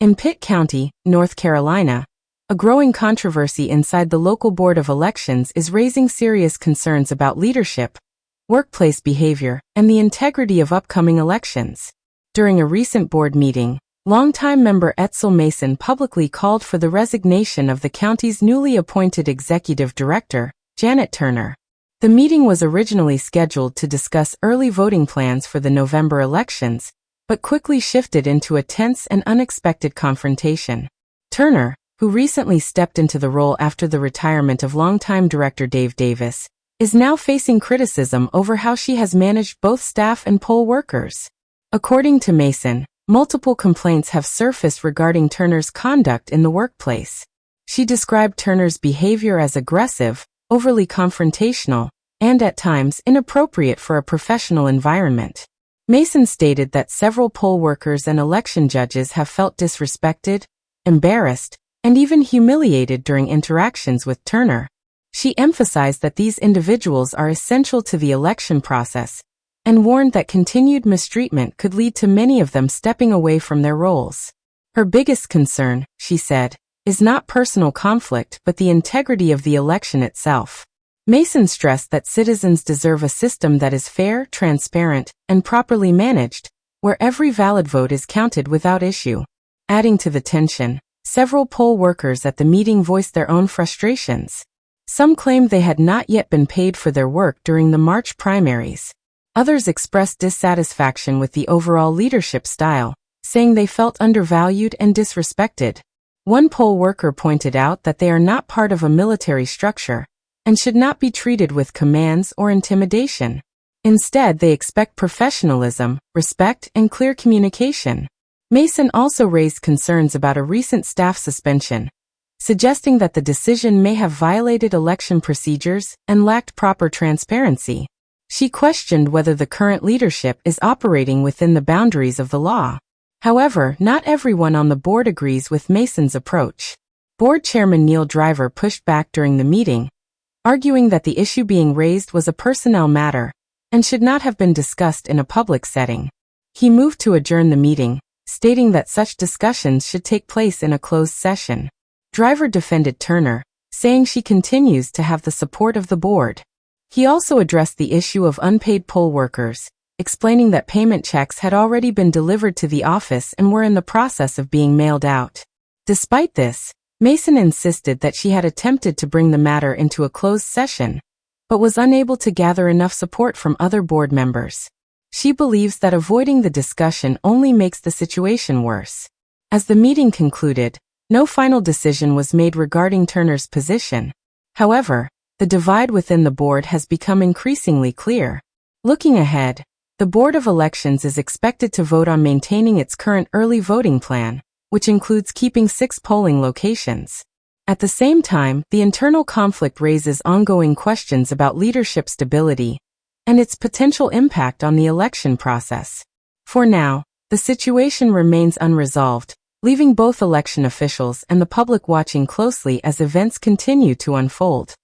In Pitt County, North Carolina, a growing controversy inside the local board of elections is raising serious concerns about leadership, workplace behavior, and the integrity of upcoming elections. During a recent board meeting, longtime member Etzel Mason publicly called for the resignation of the county's newly appointed executive director, Janet Turner. The meeting was originally scheduled to discuss early voting plans for the November elections, but quickly shifted into a tense and unexpected confrontation. Turner, who recently stepped into the role after the retirement of longtime director Dave Davis, is now facing criticism over how she has managed both staff and poll workers. According to Mason, multiple complaints have surfaced regarding Turner's conduct in the workplace. She described Turner's behavior as aggressive, overly confrontational, and at times inappropriate for a professional environment. Mason stated that several poll workers and election judges have felt disrespected, embarrassed, and even humiliated during interactions with Turner. She emphasized that these individuals are essential to the election process, and warned that continued mistreatment could lead to many of them stepping away from their roles. Her biggest concern, she said, is not personal conflict but the integrity of the election itself. Mason stressed that citizens deserve a system that is fair, transparent, and properly managed, where every valid vote is counted without issue. Adding to the tension, several poll workers at the meeting voiced their own frustrations. Some claimed they had not yet been paid for their work during the March primaries. Others expressed dissatisfaction with the overall leadership style, saying they felt undervalued and disrespected. One poll worker pointed out that they are not part of a military structure and should not be treated with commands or intimidation. Instead, they expect professionalism, respect, and clear communication. Mason also raised concerns about a recent staff suspension, suggesting that the decision may have violated election procedures and lacked proper transparency. She questioned whether the current leadership is operating within the boundaries of the law. However, not everyone on the board agrees with Mason's approach. Board Chairman Neil Driver pushed back during the meeting, arguing that the issue being raised was a personnel matter and should not have been discussed in a public setting. He moved to adjourn the meeting, stating that such discussions should take place in a closed session. Driver defended Turner, saying she continues to have the support of the board. He also addressed the issue of unpaid poll workers, explaining that payment checks had already been delivered to the office and were in the process of being mailed out. Despite this, Mason insisted that she had attempted to bring the matter into a closed session, but was unable to gather enough support from other board members. She believes that avoiding the discussion only makes the situation worse. As the meeting concluded, no final decision was made regarding Turner's position. However, the divide within the board has become increasingly clear. Looking ahead, the Board of Elections is expected to vote on maintaining its current early voting plan, which includes keeping 6 polling locations. At the same time, the internal conflict raises ongoing questions about leadership stability and its potential impact on the election process. For now, the situation remains unresolved, leaving both election officials and the public watching closely as events continue to unfold.